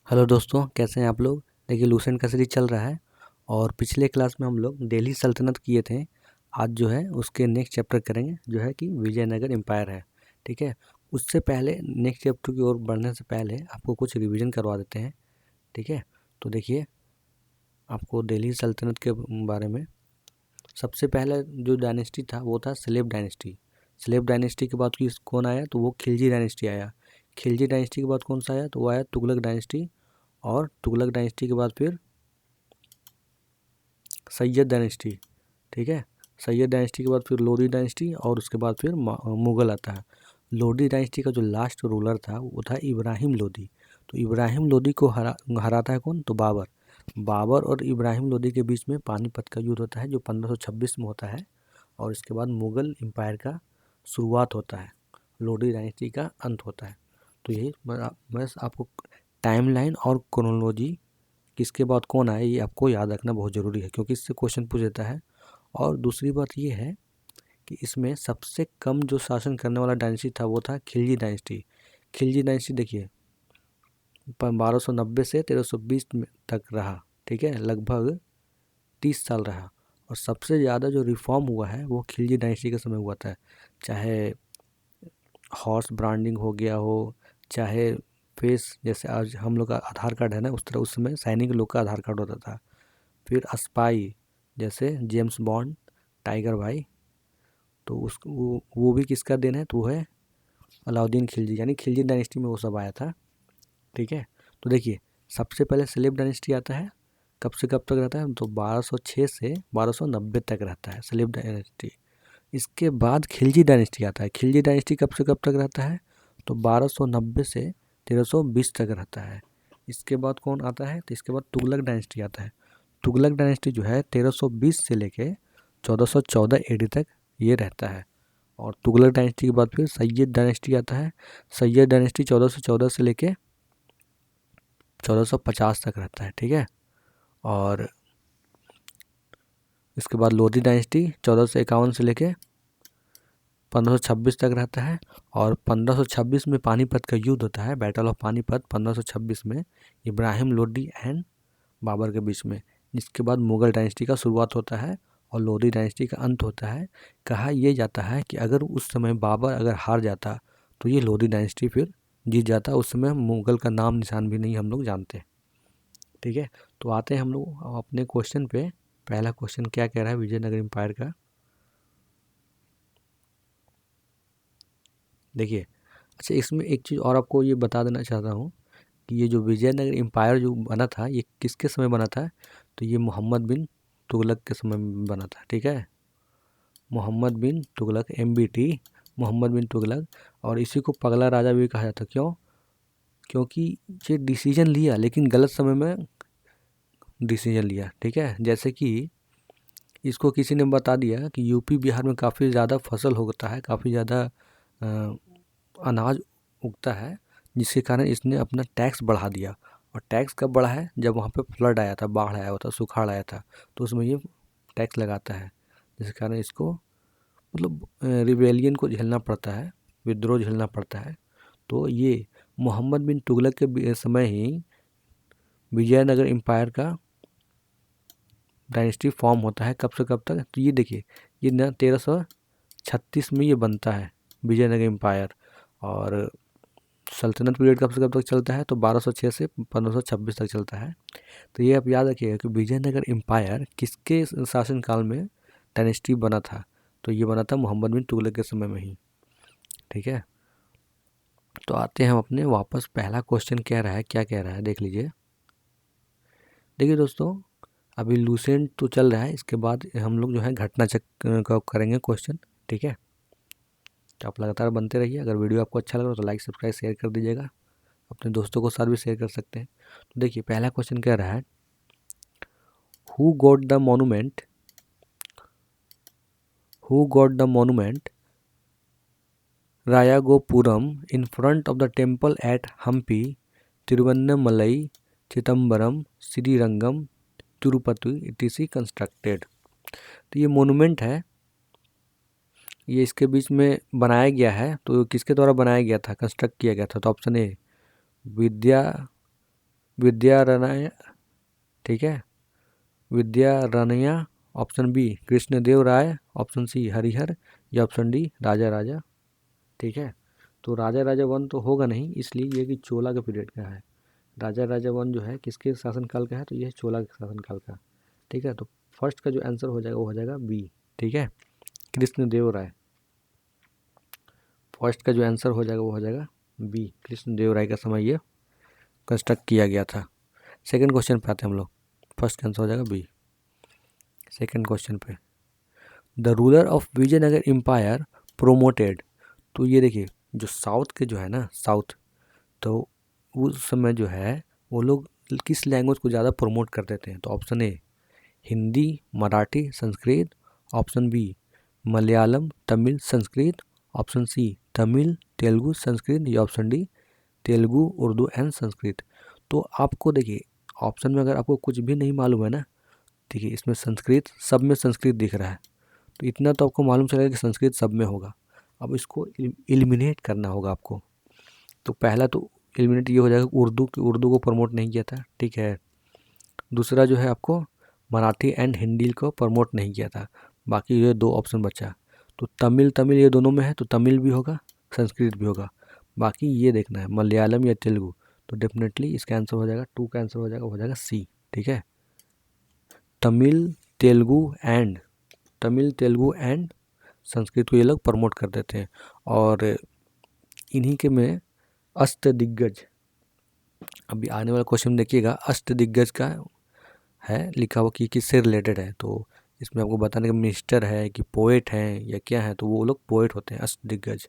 Hello दोस्तों, कैसे हैं आप लोग। देखिए, लूसेंट का सीरीज चल रहा है और पिछले क्लास में हम लोग दिल्ली सल्तनत किए थे। आज जो है उसके नेक्स्ट चैप्टर करेंगे, जो है कि विजयनगर एम्पायर है। ठीक है। उससे पहले नेक्स्ट चैप्टर की ओर बढ़ने से पहले आपको कुछ रिवीजन करवा देते हैं। ठीक है। तो देखिए, आपको दिल्ली सल्तनत के बारे में सबसे पहले जो डायनेस्टी था वो था स्लेव डायनेस्टी। स्लेव डायनेस्टी के बाद कौन आया, तो वो खिलजी डायनेस्टी आया। खिलजी डायनेस्टी के बाद कौन सा आया, तो वो आया तुगलक डायनेस्टी। और तुगलक डायनेस्टी के बाद फिर सैयद डायनेस्टी। ठीक है। सैयद डायनेस्टी के बाद फिर लोधी डायनेस्टी और उसके बाद फिर मुगल आता है। लोधी डायनेस्टी का जो लास्ट रूलर था वो था इब्राहिम लोधी। तो इब्राहिम लोधी को हराता है कौन, तो बाबर। बाबर और इब्राहिम लोधी के बीच में पानीपत का युद्ध होता है, जो 1526 में होता है। और इसके बाद मुगल एम्पायर का शुरुआत होता है, लोधी डायनेस्टी का अंत होता है। तो यही बस आपको टाइमलाइन और क्रोनोलॉजी किसके बाद कौन आए ये आपको याद रखना बहुत ज़रूरी है, क्योंकि इससे क्वेश्चन पूछ देता है। और दूसरी बात ये है कि इसमें सबसे कम जो शासन करने वाला डायनेस्टी था वो था खिलजी डायनेस्टी। खिलजी डायनेस्टी देखिए 1290 से 1320 तक रहा। ठीक है, लगभग 30 साल रहा। और सबसे ज़्यादा जो रिफॉर्म हुआ है वो खिलजी डायनेस्टी के समय हुआ था। चाहे हॉर्स ब्रांडिंग हो गया हो, चाहे फेस, जैसे आज हम लोग का आधार कार्ड है ना, उस तरह उस समय सैनिक लोग का आधार कार्ड होता था। फिर स्पाई, जैसे जेम्स बॉन्ड, टाइगर भाई, तो उस वो भी किसका देन है, तो वो है अलाउद्दीन खिलजी, यानी खिलजी डायनेस्टी में वो सब आया था। ठीक है। तो देखिए, सबसे पहले स्लेव डायनेस्टी आता है। कब से कब तक रहता है, तो 1206 से 1290 तक रहता है स्लेव डायनेस्टी। इसके बाद खिलजी डायनेस्टी आता है। खिलजी डायनेस्टी कब से कब तक रहता है, तो 1290 से 1320 तक रहता है। इसके बाद कौन आता है, तो इसके बाद तुगलक डायनेस्टी आता है। तुगलक डायनेस्टी जो है 1320 से लेके 1414 एडी तक ये रहता है। और तुगलक डायनेस्टी के बाद फिर सैयद डायनेस्टी आता है। सैयद डायनेस्टी 1414 से लेके 1450 तक रहता है। ठीक है। और इसके बाद लोधी डायनेस्टी 1451 से लेके 1526 तक रहता है। और 1526 में पानीपत का युद्ध होता है, बैटल ऑफ पानीपत 1526 में इब्राहिम लोधी एंड बाबर के बीच में। इसके बाद मुगल डायनेस्टी का शुरुआत होता है और लोधी डायनेस्टी का अंत होता है। कहा यह जाता है कि अगर उस समय बाबर अगर हार जाता तो ये लोधी डायनेस्टी फिर जीत जाता। उस समय मुगल का नाम निशान भी नहीं हम लोग जानते। ठीक है। तो आते हैं हम लोग अपने क्वेश्चन पे। पहला क्वेश्चन क्या कह रहा है विजयनगर एम्पायर का, देखिए। अच्छा, इसमें एक चीज़ और आपको ये बता देना चाहता हूँ कि ये जो विजयनगर एम्पायर जो बना था ये किसके समय बना था, तो ये मोहम्मद बिन तुगलक के समय में बना था। ठीक है, मोहम्मद बिन तुगलक, MBT, मोहम्मद बिन तुगलक। और इसी को पगला राजा भी कहा जाता। क्यों, क्योंकि ये डिसीजन लिया लेकिन गलत समय में डिसीजन लिया। ठीक है, जैसे कि इसको किसी ने बता दिया कि यूपी बिहार में काफ़ी ज़्यादा फसल होता है, काफ़ी ज़्यादा अनाज उगता है, जिसके कारण इसने अपना टैक्स बढ़ा दिया। और टैक्स कब बढ़ा है, जब वहाँ पे फ्लड आया था, बाढ़ आया होता, सुखाड़ आया था, तो उसमें ये टैक्स लगाता है, जिसके कारण इसको मतलब रिबेलियन को झेलना पड़ता है, विद्रोह झेलना पड़ता है। तो ये मोहम्मद बिन तुगलक के समय ही विजयनगर एम्पायर का डायनेस्टी फॉर्म होता है। कब से कब तक, तो ये देखिए, ये न 1336 में ये बनता है विजयनगर एम्पायर। और सल्तनत पीरियड कब से कब तक चलता है, तो 1206 से 1526 तक चलता है। तो ये आप याद रखिएगा कि विजयनगर एम्पायर किसके शासनकाल में डायनेस्टी बना था, तो ये बना था मोहम्मद बिन तुगलक के समय में ही। ठीक है। तो आते हैं हम अपने वापस, पहला क्वेश्चन कह रहा है, क्या कह रहा है देख लीजिए। देखिए दोस्तों, अभी लूसेंट तो चल रहा है, इसके बाद हम लोग जो है घटना चक्र का करेंगे क्वेश्चन। ठीक है। तो आप लगातार बनते रहिए। अगर वीडियो आपको अच्छा लगा तो लाइक सब्सक्राइब शेयर कर दीजिएगा, अपने दोस्तों को साथ भी शेयर कर सकते हैं। तो देखिए, पहला क्वेश्चन कह रहा है, who got the monument, who got the monument Rayagopuram in front of the temple at Hampi Tiruvannamalai Chidambaram Srirangam Tirupati etc constructed. तो ये मोनूमेंट है, ये इसके बीच में बनाया गया है। तो किसके द्वारा बनाया गया था, कंस्ट्रक्ट किया गया था, तो ऑप्शन ए विद्या विद्यारण्य, ठीक है, विद्यारण्य, ऑप्शन बी कृष्णदेव राय, ऑप्शन सी हरिहर, या ऑप्शन डी राजा राजा, ठीक है। तो राजा राजा वन तो होगा नहीं, इसलिए ये कि चोला के पीरियड का है। राजा राजा वन जो है किसके शासनकाल का है, तो ये चोला के शासनकाल का, ठीक है। तो फर्स्ट का जो आंसर हो जाएगा वो हो जाएगा बी, ठीक है, कृष्णदेव राय। फर्स्ट का जो आंसर हो जाएगा वो हो जाएगा बी, कृष्णदेव राय का समय ये कंस्ट्रक्ट किया गया था। सेकंड क्वेश्चन पे आते हैं हम लोग। फर्स्ट का आंसर हो जाएगा बी। सेकंड क्वेश्चन पे, the ruler of Vijayanagar empire promoted. तो ये देखिए जो साउथ के जो है ना, साउथ, तो उस समय जो है वो लोग किस लैंग्वेज को ज़्यादा प्रमोट करते थे, तो option A Hindi, Marathi, Sanskrit, option B Malayalam, Tamil, Sanskrit, option C Tamil, Telugu, Sanskrit, या option D Telugu, Urdu and Sanskrit. तो आपको देखिए ऑप्शन में अगर आपको कुछ भी नहीं मालूम है ना, देखिए इसमें संस्कृत, सब में संस्कृत दिख रहा है, तो इतना तो आपको मालूम चलेगा कि संस्कृत सब में होगा। अब इसको एलिमिनेट करना होगा आपको। तो पहला तो एलिमिनेट ये हो जाएगा उर्दू की, उर्दू को प्रमोट नहीं किया था, ठीक है। दूसरा जो है आपको मराठी एंड हिंदी को प्रमोट नहीं किया था। बाकी ये दो ऑप्शन बचा, तो तमिल, तमिल ये दोनों में है, तो तमिल भी होगा, संस्कृत भी होगा। बाकी ये देखना है मलयालम या तेलुगु, तो डेफिनेटली इसका आंसर हो जाएगा, टू का आंसर हो जाएगा सी, ठीक है। तमिल तेलुगु एंड संस्कृत को ये लोग प्रमोट करते थे। और इन्हीं के में अष्ट दिग्गज, अभी आने वाला क्वेश्चन देखिएगा, अष्ट दिग्गज का है लिखा हुआ कि किससे रिलेटेड है, तो इसमें आपको बताने का मिनिस्टर है कि पोएट हैं या क्या है, तो वो लोग पोएट होते हैं अष्ट दिग्गज।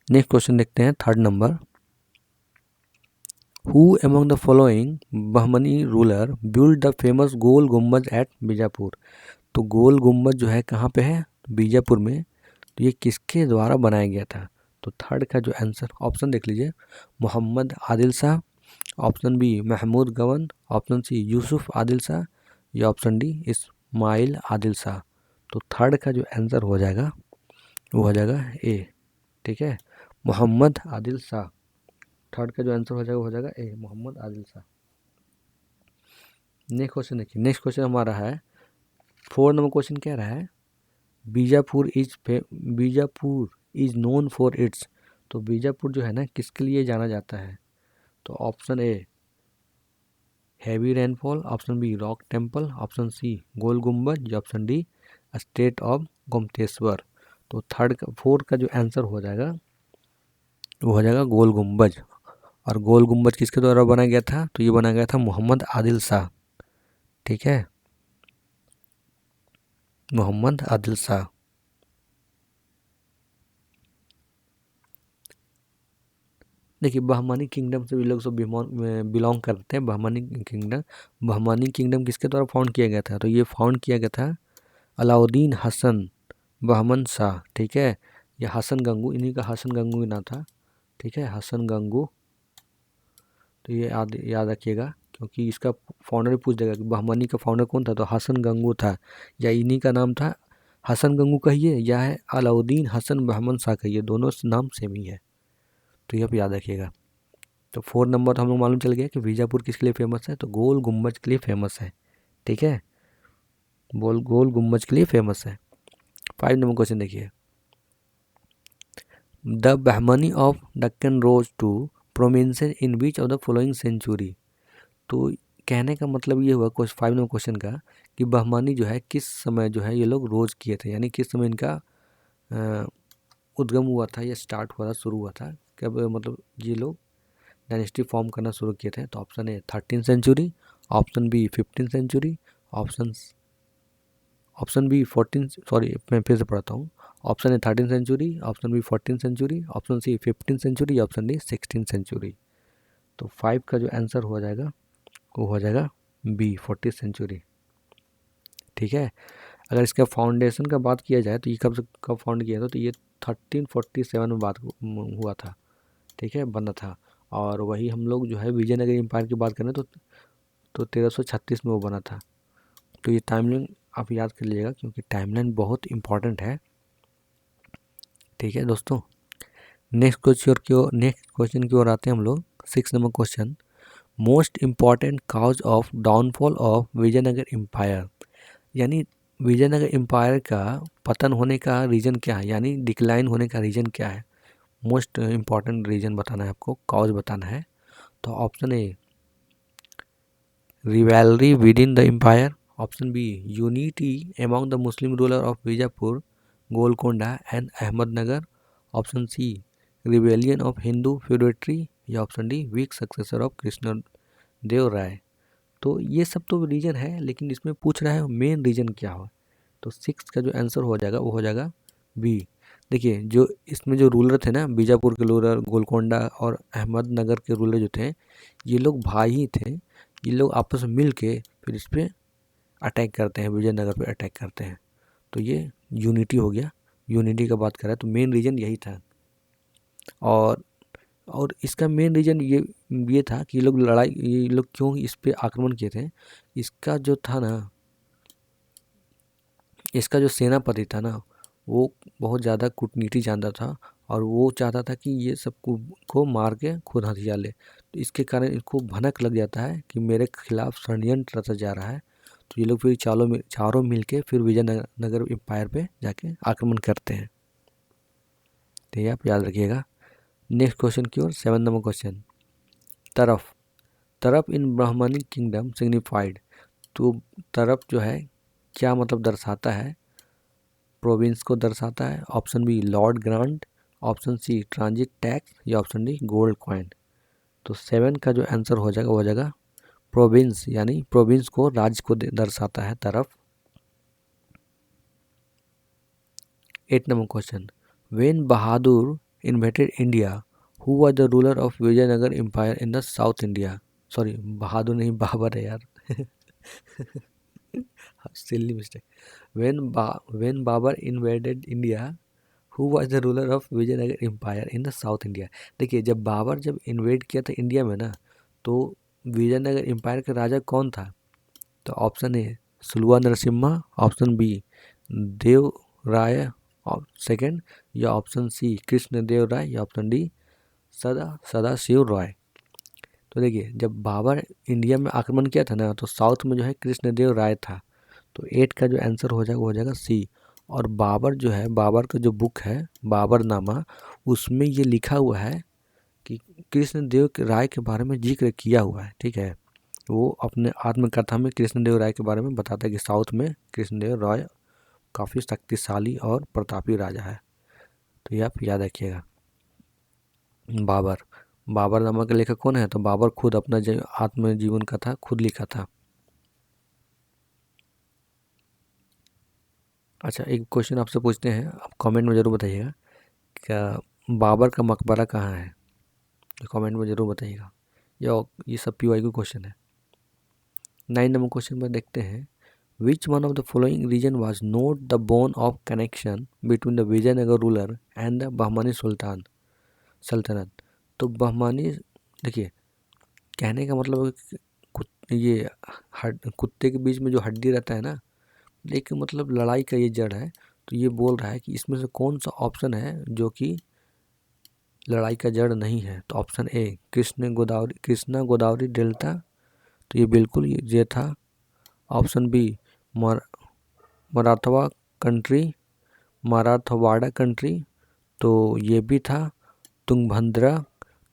नेक्स्ट क्वेश्चन देखते हैं, third number, who among the following Bahmani ruler build the famous Gol Gumbaz at Bijapur. तो गोल गुम्बद जो है कहाँ पे है, बीजापुर में। तो ये किसके द्वारा बनाया गया था, तो थर्ड का जो आंसर, ऑप्शन देख लीजिए, मोहम्मद आदिल शाह, ऑप्शन बी महमूद गवन, ऑप्शन सी यूसुफ आदिल शाह, या ऑप्शन डी इस्माइल आदिल शाह। तो थर्ड का जो आंसर हो जाएगा वो हो जाएगा ए, ठीक है, मोहम्मद आदिल शाह। थर्ड का जो आंसर हो जाएगा वो हो जाएगा ए, मोहम्मद आदिल शाह। नेक्स्ट क्वेश्चन देखिए, नेक्स्ट क्वेश्चन हमारा है, 4 नंबर क्वेश्चन क्या रहा है, Bijapur is known for its. तो बीजापुर जो है ना किसके लिए जाना जाता है, तो option A heavy rainfall, option B rock temple, option C Gol Gumbaz, या option D statue of Gomateshwar. तो फोर्थ का जो आंसर हो जाएगा वो हो जाएगा गोल गुम्बज। और गोल गुम्बज किसके द्वारा बनाया गया था, तो ये बनाया गया था मोहम्मद आदिल शाह, ठीक है, मोहम्मद आदिल शाह। देखिए बहमानी किंगडम से भी लोग सब बिलोंग करते हैं, बहमानी किंगडम किसके द्वारा फाउंड किया गया था, तो ये फाउंड किया गया था अलाउद्दीन हसन बहमन शाह, ठीक है, या हसन गंगू, इन्हीं का हसन गंगू ही नाम था, ठीक है, हसन गंगू। तो ये याद रखिएगा, क्योंकि इसका फाउंडर पूछ देगा कि बहमानी का फाउंडर कौन था, तो हसन गंगू था, या इन्हीं का नाम था हसन गंगू कहिए, या है अलाउद्दीन हसन बहमन शाह कहिए, दोनों नाम सेम ही है, तो ये आप याद रखिएगा। तो 4 नंबर तो हम लोग मालूम चल गया कि बीजापुर किसके लिए फेमस है, तो गोल गुम्बज के लिए फेमस है, ठीक है, गोल गुम्बज के लिए फेमस है। 5 नंबर क्वेश्चन देखिए, the Bahmani of Deccan rose to prominence in which of the following century. तो कहने का मतलब ये हुआ 5 नंबर क्वेश्चन का कि बहमानी जो है किस समय जो है ये लोग रोज किए थे, यानी किस समय इनका उद्गम हुआ था या स्टार्ट हुआ था, शुरू हुआ था, कब मतलब ये लोग डायनेस्टी फॉर्म करना शुरू किए थे। तो option A 13 century, option B 15 century, option B 14, sorry मैं फिर से पढ़ता हूँ, option A 13 century, option B 14 century, option C 15 century, option D 16 century. तो 5 का जो आंसर हो जाएगा वो हो जाएगा बी 40 सेंचुरी, ठीक है। अगर इसका फाउंडेशन का बात किया जाए तो ये कब फाउंड किया था, तो ये 1347 में बात हुआ था, ठीक है, बना था। और वही हम लोग जो है विजयनगर एम्पायर की बात करें तो 1336 में वो बना था। तो ये टाइमलाइन आप याद कर लीजिएगा, क्योंकि टाइमलाइन बहुत इंपॉर्टेंट है, ठीक है दोस्तों। नेक्स्ट क्वेश्चन की ओर आते हैं हम लोग। 6 number question, most important cause of downfall of Vijayanagar empire, यानी विजयनगर एम्पायर का पतन होने का रीज़न क्या है, यानी डिक्लाइन होने का रीज़न क्या है। मोस्ट इम्पॉर्टेंट रीज़न बताना है आपको, काउज बताना है। तो option A rivalry within the empire, option B unity among the Muslim ruler of Bijapur, Golconda and Ahmednagar, option C rebellion of Hindu feudatory, या option D weak successor of Krishna Deva Raya. तो ये सब तो रीजन है, लेकिन इसमें पूछ रहा है मेन रीजन क्या हो। तो सिक्स का जो आंसर हो जाएगा वो हो जाएगा बी। देखिए जो इसमें जो रूलर थे ना, बीजापुर के रूलर, गोलकोंडा और अहमदनगर के रूलर जो थे, ये लोग भाई ही थे। ये लोग आपस में मिल के फिर इस पर अटैक करते हैं, विजयनगर पे अटैक करते हैं। तो ये यूनिटी हो गया, यूनिटी का बात करें तो मेन रीजन यही था। और इसका मेन रीजन ये था कि ये लोग क्यों इस पे आक्रमण किए थे। इसका जो था ना, इसका जो सेनापति था ना, वो बहुत ज़्यादा कूटनीति जानता था और वो चाहता था कि ये सब को मार के खुद हथियार ले। तो इसके कारण इसको भनक लग जाता है कि मेरे खिलाफ षड्यंत्र रचा जा रहा है। तो ये लोग फिर चारों मिल के फिर विजयनगर एम्पायर पे जाके आक्रमण करते हैं। तो ये आप याद रखिएगा। नेक्स्ट क्वेश्चन की ओर, 7 नंबर क्वेश्चन। तरफ, तरफ इन ब्राह्मणी किंगडम सिग्निफाइड। तो तरफ जो है क्या मतलब दर्शाता है, प्रोविंस को दर्शाता है। Option B lord grant, option C transit tax, या ऑप्शन डी गोल्ड कॉइन। तो 7 का जो आंसर हो जाएगा वो हो जाएगा प्रोविंस, यानी प्रोविंस को, राज्य को दर्शाता है तरफ। 8 number question. When Bahadur invaded India, who was the ruler of Vijayanagar empire in the south India. Sorry, Bahadur नहीं, बाबर है यार। Silly mistake. When Babur invaded India, who was the ruler of Vijayanagar empire in the south India. देखिए जब बाबर जब invade किया था India में ना, तो विजयनगर एम्पायर का राजा कौन था। तो option A Saluva Narasimha, option B Deva Raya second, या ऑप्शन सी कृष्ण देव राय, या ऑप्शन डी सदाशिव राय। तो देखिए जब बाबर इंडिया में आक्रमण किया था ना, तो साउथ में जो है कृष्णदेव राय था। तो 8 का जो आंसर हो जाएगा वो हो जाएगा सी। और बाबर जो है, बाबर का जो बुक है बाबरनामा, उसमें ये लिखा हुआ है कि कृष्णदेव राय के बारे में जिक्र किया हुआ है। ठीक है, वो अपने आत्मकथा में कृष्णदेव राय के बारे में बताता है कि साउथ में कृष्णदेव राय काफ़ी शक्तिशाली और प्रतापी राजा है। तो ये आप याद रखिएगा। बाबरनामा के लेखक कौन है, तो बाबर खुद अपना आत्मजीवन कथा खुद लिखा था। अच्छा, एक क्वेश्चन आपसे पूछते हैं, आप कमेंट में ज़रूर बताइएगा, क्या बाबर का मकबरा कहाँ है। ये कमेंट में ज़रूर बताइएगा। ये सब PYQ क्वेश्चन है। 9 नंबर क्वेश्चन पर देखते हैं। Which one of the following reason was not the bone of connection between the Vijayanagar ruler and the Bahmani सल्तनत। तो बहमानी, देखिए कहने का मतलब है कि ये कुत्ते के बीच में जो हड्डी रहता है ना, लेकिन मतलब लड़ाई का ये जड़ है। तो ये बोल रहा है कि इसमें से कौन सा ऑप्शन है जो कि लड़ाई का जड़ नहीं है। तो option A Krishna Godavari delta, तो ये बिल्कुल ये था। Option B Marathwada country, Marathwada country, तो ये भी था। तुंगभद्रा,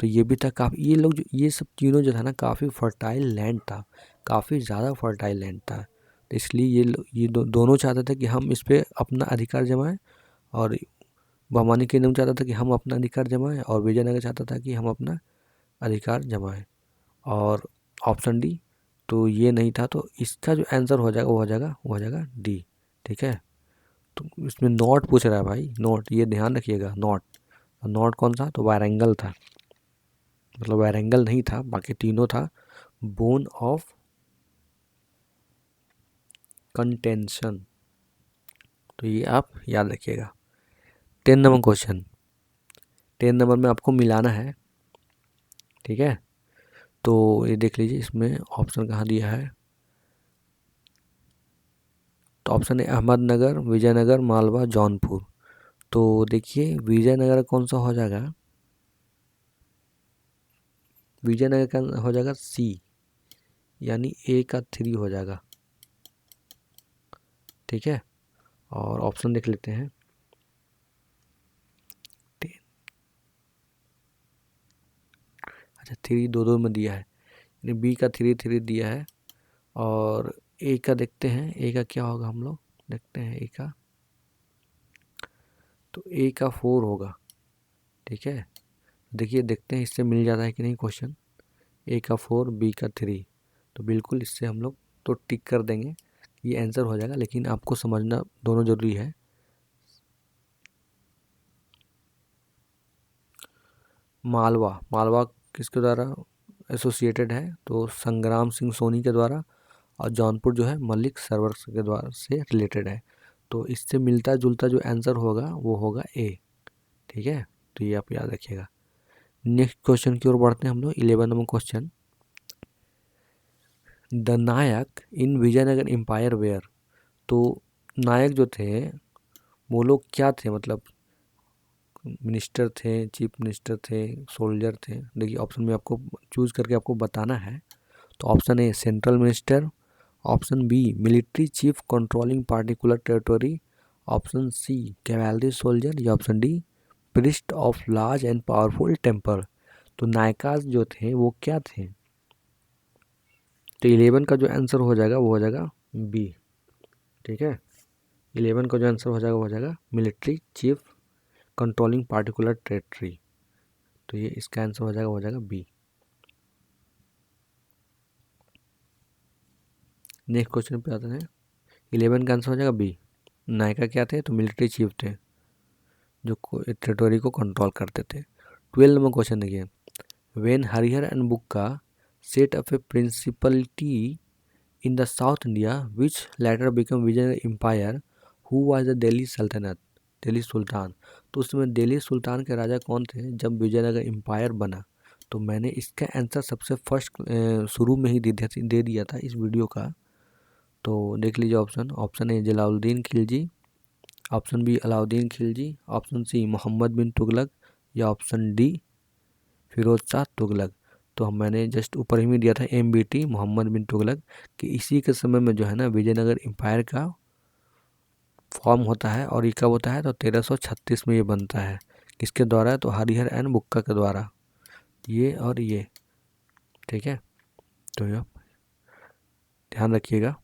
तो ये भी था। काफ़ी ये सब तीनों जो था ना, काफ़ी फर्टाइल लैंड था, काफ़ी ज़्यादा फर्टाइल लैंड था। तो इसलिए दोनों चाहते थे कि हम इस पर अपना अधिकार जमाएं, और बहमानी किंगडम चाहता था कि हम अपना अधिकार जमाएं, और विजयनगर चाहता था कि हम अपना अधिकार जमाएं। और ऑप्शन डी तो ये नहीं था। तो इसका जो आंसर हो जाएगा वो हो जाएगा डी। ठीक है, तो इसमें नॉट पूछ रहा है भाई, नॉट, ये ध्यान रखिएगा। नॉट कौन सा, तो वारंगल था। मतलब वारंगल नहीं था, बाकी तीनों था। बोन ऑफ कंटेंशन, तो ये आप याद रखिएगा। 10 नंबर क्वेश्चन, 10 नंबर में आपको मिलाना है। ठीक है, तो ये देख लीजिए इसमें ऑप्शन कहाँ दिया है। तो ऑप्शन है अहमदनगर, विजयनगर, मालवा, जौनपुर। तो देखिए विजयनगर कौन सा हो जाएगा, विजयनगर का हो जाएगा सी, यानी ए का 3 हो जाएगा। ठीक है, और ऑप्शन देख लेते हैं। अच्छा, 3 2 में दिया है, यानी बी का 3 दिया है। और ए का देखते हैं, ए का क्या होगा, हम लोग देखते हैं ए का, तो ए का 4 होगा। ठीक है, देखिए देखते हैं इससे मिल जाता है कि नहीं क्वेश्चन। ए का 4, बी का 3, तो बिल्कुल इससे हम लोग तो टिक कर देंगे, ये आंसर हो जाएगा। लेकिन आपको समझना दोनों ज़रूरी है। मालवा, मालवा किसके द्वारा एसोसिएटेड है, तो संग्राम सिंह सोनी के द्वारा, और जौनपुर जो है मलिक सरवर के द्वारा से रिलेटेड है। तो इससे मिलता जुलता जो आंसर होगा वो होगा ए। ठीक है, तो ये आप याद रखिएगा। नेक्स्ट क्वेश्चन की ओर बढ़ते हैं हम लोग। 11 number question, the Nayak in Vijayanagar empire were. तो नायक जो थे वो लोग क्या थे, मतलब मिनिस्टर थे, चीफ मिनिस्टर थे, सोल्जर थे। देखिए ऑप्शन में आपको चूज करके आपको बताना है। तो option A central minister, option B military chief controlling particular territory, option C cavalry soldier, या option D priest of large and powerful temple. तो नायकाज जो थे वो क्या थे, तो 11 का जो आंसर हो जाएगा वो हो जाएगा बी। ठीक है, 11 का जो आंसर हो जाएगा वो हो जाएगा military chief controlling particular territory. तो ये इसका आंसर हो जाएगा बी। नेक्स्ट क्वेश्चन पे आते हैं। 11 का आंसर हो जाएगा बी। नायका क्या थे, तो मिलिट्री चीफ थे जो टेरिटोरी को कंट्रोल करते थे। 12 नंबर क्वेश्चन देखिए, when Harihara and Bukka set up a principality in the south India which later become Vijay empire, who was the Delhi सल्तनत, दिल्ली सुल्तान। तो उसमें दिल्ली सुल्तान के राजा कौन थे जब विजयनगर एम्पायर बना। तो मैंने इसका आंसर सबसे फर्स्ट शुरू में ही दे दिया था इस वीडियो का। तो देख लीजिए option. Option A Jalaluddin Khilji, option B Alauddin Khilji, option C Mohammad bin Tughlaq, या ऑप्शन डी फिरोज शाह तुगलक। तो मैंने जस्ट ऊपर ही में दिया था MBT मोहम्मद बिन तुगलक, कि इसी के समय में जो है ना विजयनगर एम्पायर का फॉर्म होता है। और ये कब होता है, तो 1336 में ये बनता है। किसके द्वारा, तो हरिहर एंड बुक्का के द्वारा, ये और ये। ठीक है, तो ये ध्यान रखिएगा।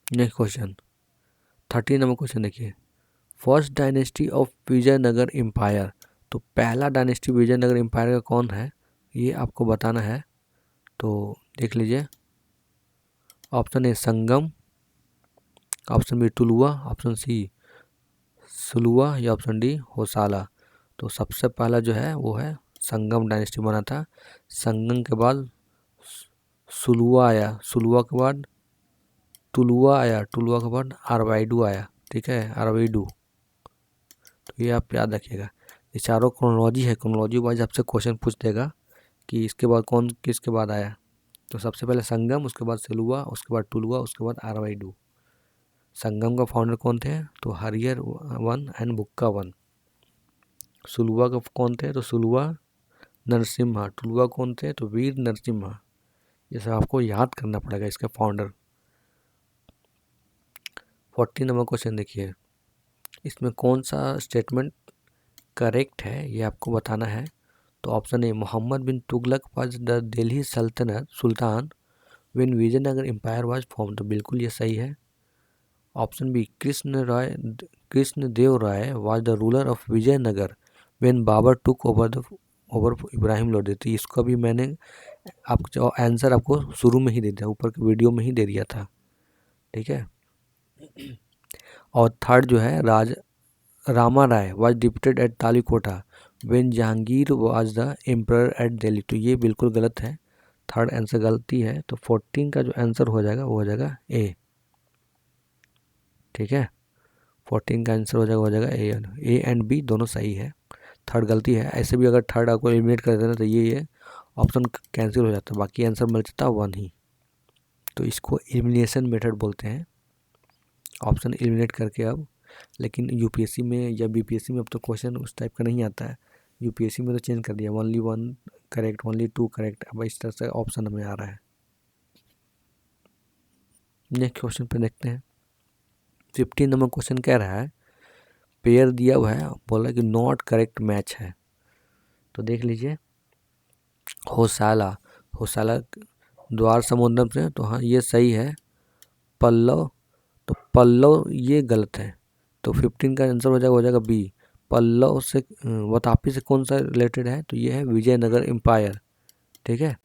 नेक्स्ट क्वेश्चन 13 नंबर क्वेश्चन देखिए, first dynasty of Vijayanagar empire. तो पहला डायनेस्टी विजयनगर एम्पायर का कौन है, ये आपको बताना है। तो देख लीजिए, option A Sangama, option B Tuluva, option C Saluva, या ऑप्शन डी होसाला। तो सबसे पहला जो है वो है संगम डायनेस्टी बना था। संगम के बाद सुलुआ आया, सुलुआ के बाद टुलुआ आया, टुलुआ के बाद अरवाइडू आया। ठीक है, अरवाइडू। तो ये आप याद रखिएगा। ये चारों क्रोनोलॉजी है, क्रोनोलॉजी वाइज आपसे क्वेश्चन पूछ देगा कि इसके बाद कौन किसके बाद आया। तो सबसे पहले संगम, उसके बाद सेलुआ, उसके बाद टुलुआ, उसके बाद अरवाइडू। संगम का फाउंडर कौन थे, तो हरियर वन एंड बुक्का वन। सुलुआ का कौन थे, तो सुलुआ नरसिम्हा। टुलुआ कौन थे, तो वीर नरसिम्हा। ये सब आपको याद करना पड़ेगा इसका फाउंडर। 14 नंबर क्वेश्चन देखिए, इसमें कौन सा स्टेटमेंट करेक्ट है ये आपको बताना है। तो option A Mohammad bin Tughlaq was the Delhi सल्तनत sultan when Vijayanagar empire was form. तो बिल्कुल ये सही है। Option B Krishnadeva Raya was the ruler of Vijayanagar when Babur took over Ibrahim Lodi. तो इसका भी मैंने आपको आंसर आपको शुरू में ही दे दिया, ऊपर के वीडियो में ही दे दिया था। ठीक है, और थर्ड जो है Rama Raya was defeated at Talikota when Jahangir was the emperor at Delhi. तो ये बिल्कुल गलत है, थर्ड आंसर गलती है। तो 14 का जो आंसर हो जाएगा वो हो जाएगा ए। ठीक है, 14 का आंसर हो जाएगा ए एंड बी दोनों सही है, थर्ड गलती है। ऐसे भी अगर थर्ड आपको एलिमिनेट कर देना तो ये ऑप्शन कैंसिल हो जाता है, बाकी आंसर मिल जाता है 1 ही। तो इसको एलिमिनेशन मेथड बोलते हैं, ऑप्शन एलिमिनेट करके। अब लेकिन UPSC में या BPSC में अब तो क्वेश्चन उस टाइप का नहीं आता है। UPSC में तो चेंज कर दिया, ओनली 1 करेक्ट, ओनली 2 करेक्ट। अब इस तरह से ऑप्शन हमें आ रहा है। नेक्स्ट क्वेश्चन पे देखते हैं। 15 नंबर क्वेश्चन कह रहा है पेयर दिया हुआ है, बोला कि नॉट करेक्ट मैच है। तो देख लीजिए, होसाला, होसाला द्वार समुद्रम से, तो हाँ ये सही है। पल्लव, तो पल्लव ये गलत है। तो 15 का आंसर हो जाएगा बी। पल्लव से वातापी से कौन सा रिलेटेड है? तो ये है विजयनगर एम्पायर, ठीक है।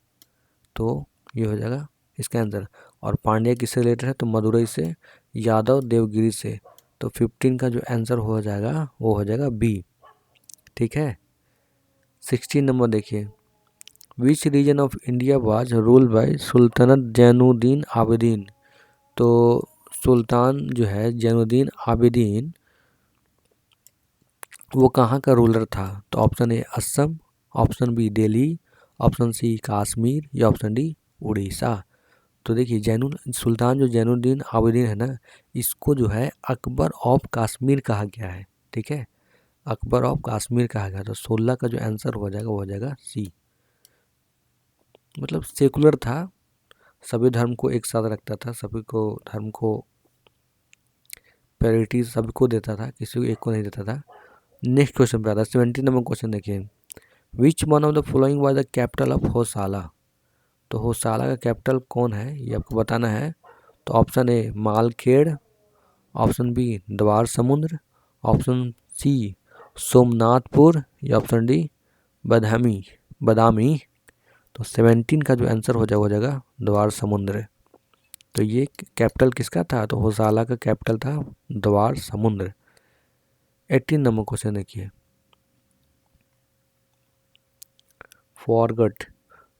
तो ये हो जाएगा इसका आंसर। और पांड्या किससे रिलेटेड है? तो मदुरई से, यादव देवगिरी से। तो 15 का जो आंसर हो जाएगा वो हो जाएगा बी, ठीक है। 16 नंबर देखिए, which region of India was rule by sultanate Zainuddin Abidin. तो सुल्तान जो है जैनुद्दीन आबिदीन, वो कहाँ का रूलर था? तो option A Assam, option B Delhi, option C Kashmir, या ऑप्शन डी उड़ीसा। तो देखिए सुल्तान जो जैनुद्दीन आबिदीन है ना, इसको जो है अकबर ऑफ कश्मीर कहा गया है, ठीक है। अकबर ऑफ कश्मीर कहा गया। तो 16 का जो आंसर हो जाएगा वो हो जाएगा सी। मतलब सेकुलर था, सभी धर्म को एक साथ रखता था, सभी को धर्म को प्रायोरिटी सबको देता था, किसी को एक को नहीं देता था। नेक्स्ट क्वेश्चन पे आता है 17 नंबर क्वेश्चन देखिए, which one of the following was the capital of Hoysala. तो होसाला का कैपिटल कौन है ये आपको बताना है। तो ऑप्शन ए मालखेड़, ऑप्शन बी द्वार समुद्र, ऑप्शन सी सोमनाथपुर, या ऑप्शन डी बदामी बदामी। तो 17 का जो आंसर हो जाएगा द्वार समुद्र। तो ये कैपिटल किसका था? तो होसाला का कैपिटल था द्वार समुद्र। 18 नंबर क्वेश्चन देखिए, forgot,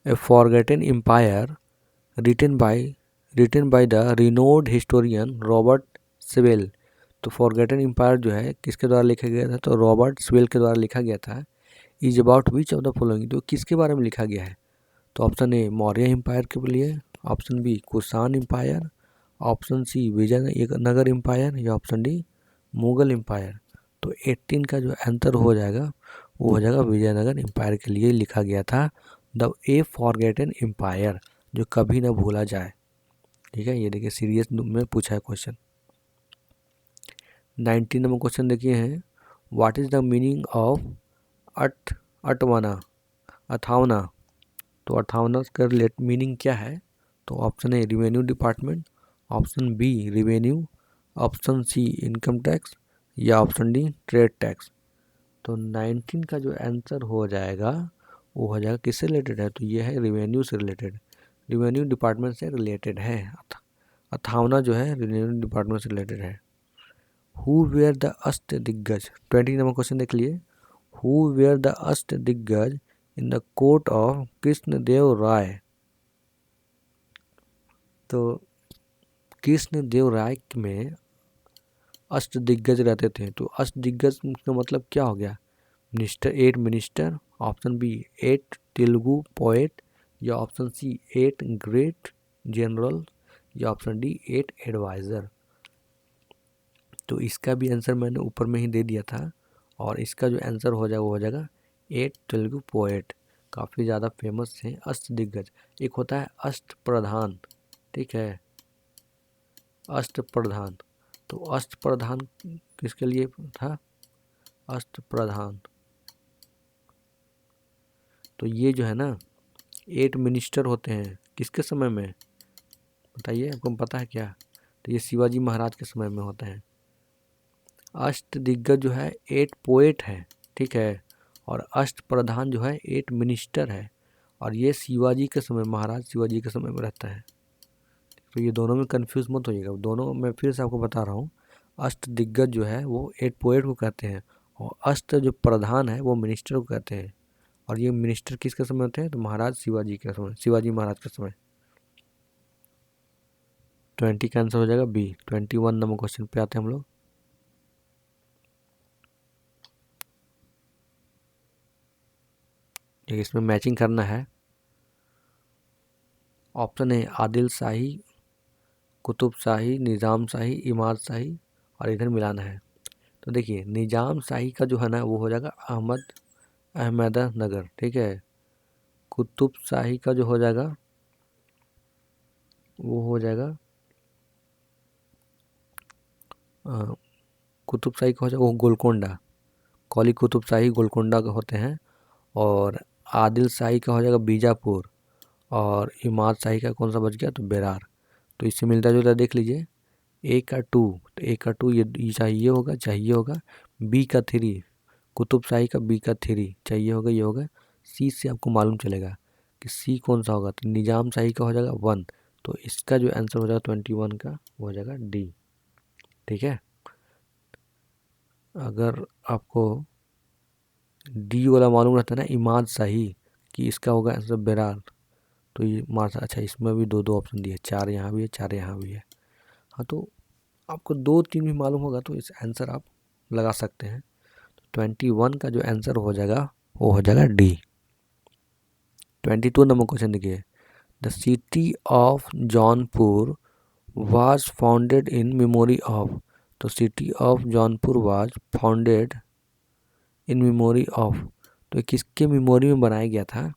a forgotten empire written by the renowned historian Robert Sewell. तो फॉरगेटन एम्पायर जो है किसके द्वारा लिखा गया था? तो रॉबर्ट स्वेल के द्वारा लिखा गया था। Is about which of the following, तो किसके बारे में लिखा गया है? तो ऑप्शन ए मौर्य एम्पायर के लिए, option B Kushan empire, option C Vijayanagar empire, या ऑप्शन डी मुगल एम्पायर। तो 18 का जो आंसर हो जाएगा वो हो जाएगा विजयनगर एम्पायर के लिए लिखा गया था, द ए फॉरगेटन एम्पायर, जो कभी ना भूला जाए, ठीक है। ये देखिए सीरियस में पूछा है क्वेश्चन। 19 नंबर क्वेश्चन देखिए है, what is the meaning of Athavana Athavana. तो अट्ठावना का मीनिंग क्या है? तो option A revenue department, option B revenue, option C income tax, या ऑप्शन डी ट्रेड टैक्स। तो 19 का जो आंसर हो जाएगा वो हो जाएगा किससे रिलेटेड है? तो ये है रिवेन्यू से रिलेटेड, रिवेन्यू डिपार्टमेंट से रिलेटेड है। अथावना जो है रिवेन्यू डिपार्टमेंट से रिलेटेड है। हु वेयर द अष्ट दिग्गज, 20 नंबर क्वेश्चन देख लिए, who where the Ashta Diggaj in the court of Krishnadeva Raya. तो कृष्णदेव राय में अष्ट दिग्गज रहते थे। तो अष्ट दिग्गज का मतलब क्या हो गया? Minister, 8 minister, option B 8 Telugu poet, या ऑप्शन सी 8 ग्रेट जनरल, या ऑप्शन डी 8 एडवाइज़र। तो इसका भी आंसर मैंने ऊपर में ही दे दिया था, और इसका जो आंसर हो जाएगा वो हो जाएगा 8 तेलुगु पोएट, काफ़ी ज़्यादा फेमस है अष्ट दिग्गज। एक होता है अष्ट प्रधान, ठीक है, अष्ट प्रधान। तो अष्ट प्रधान किसके लिए था? अष्ट प्रधान, तो ये जो है ना 8 मिनिस्टर होते हैं किसके समय में बताइए, आपको पता है क्या? तो ये शिवाजी महाराज के समय में होते हैं। अष्ट दिग्गज जो है 8 पोएट है, ठीक है, और अष्ट प्रधान जो है 8 मिनिस्टर है, और ये शिवाजी के समय, महाराज शिवाजी के समय में रहता है। तो ये दोनों में कंफ्यूज मत होइएगा, दोनों मैं फिर से आपको बता रहा हूँ। अष्ट दिग्गज जो है वो 8 पोएट को कहते हैं, और अष्ट जो प्रधान है वो मिनिस्टर को कहते हैं। और ये मिनिस्टर किसके समय होते हैं? तो महाराज शिवाजी के समय, शिवाजी महाराज के समय। 20 का आंसर हो जाएगा बी। 21 नंबर क्वेश्चन पे आते हैं हम लोग। इसमें मैचिंग करना है। ऑप्शन है आदिल शाही, कुतुब शाही, निज़ाम शाही, इमाद शाही, और इधर मिलाना है। तो देखिए निज़ाम शाही का जो है ना वो हो जाएगा अहमदनगर, ठीक है। कुतुब शाही का जो हो जाएगा वो हो जाएगा कुतुब शाही का हो जाएगा वो गोलकोंडा। कौली कुतुब शाही गोलकोंडा के होते हैं। और आदिल शाही का हो जाएगा बीजापुर। और इमाद शाही का कौन सा बच गया, तो बेरार। तो इससे मिलता जुलता देख लीजिए, ए का 2, तो ए का 2 ये चाहिए होगा। बी का 3, कुतुब शाही का बी का 3 चाहिए होगा, ये होगा। सी से आपको मालूम चलेगा कि सी कौन सा होगा, तो निजाम शाही का हो जाएगा 1। तो इसका जो आंसर हो जाएगा 21 का वो हो जाएगा डी। ठीक है, अगर आपको डी वाला मालूम रहता है ना, इमाद शाही, कि इसका होगा आंसर बेरार, तो ये मार। अच्छा, इसमें भी दो ऑप्शन दिए, 4 यहाँ भी है 4 यहाँ भी है। हाँ, तो आपको 2-3 भी मालूम होगा तो इस आंसर आप लगा सकते हैं। 21 का जो आंसर हो जाएगा वो हो जाएगा डी। 22 नंबर क्वेश्चन देखिए, the city of Jaunpur was founded in memory of. तो city of Jaunpur was founded in memory of, तो किसके मेमोरी में बनाया गया था।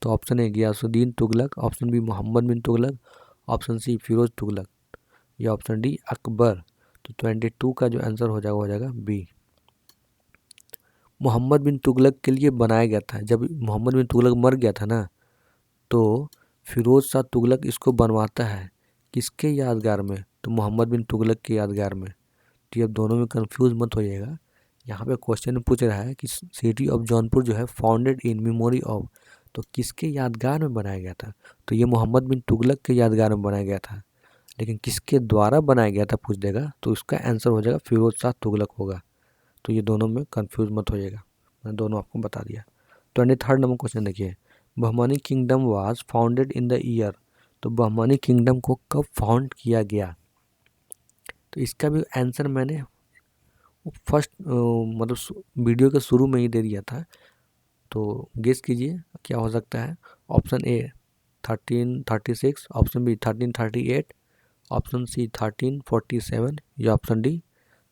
तो option A Ghiyasuddin Tughlaq, option B Mohammad bin Tughlaq, option C Firoz Tughlaq, या ऑप्शन डी अकबर। तो 22 का जो आंसर हो जाएगा बी, मोहम्मद बिन तुगलक के लिए बनाया गया था। जब मोहम्मद बिन तुगलक मर गया था ना, तो फिरोज शाह तुगलक इसको बनवाता है किसके यादगार में, तो मोहम्मद बिन तुगलक के यादगार में। तो अब दोनों में कंफ्यूज मत होइएगा, यहाँ पे क्वेश्चन में पूछ रहा है कि सिटी ऑफ जौनपुर जो है फाउंडेड इन मेमोरी ऑफ, तो किसके यादगार में बनाया गया था। तो ये मोहम्मद बिन तुगलक के यादगार में बनाया गया था, लेकिन किसके द्वारा बनाया गया था पूछ देगा, तो इसका आंसर हो जाएगा फिरोज शाह तुगलक होगा। तो ये दोनों में कंफ्यूज मत होइएगा, मैंने दोनों आपको बता दिया। 23 नंबर क्वेश्चन देखिए, Bahmani kingdom was founded in the year. तो बहमानी किंगडम को कब फाउंड किया गया। तो इसका भी आंसर मैंने फर्स्ट मतलब वीडियो के शुरू में ही दे दिया था, तो गेस कीजिए क्या हो सकता है। Option A 1336, option B 1338, option C 1347, या ऑप्शन डी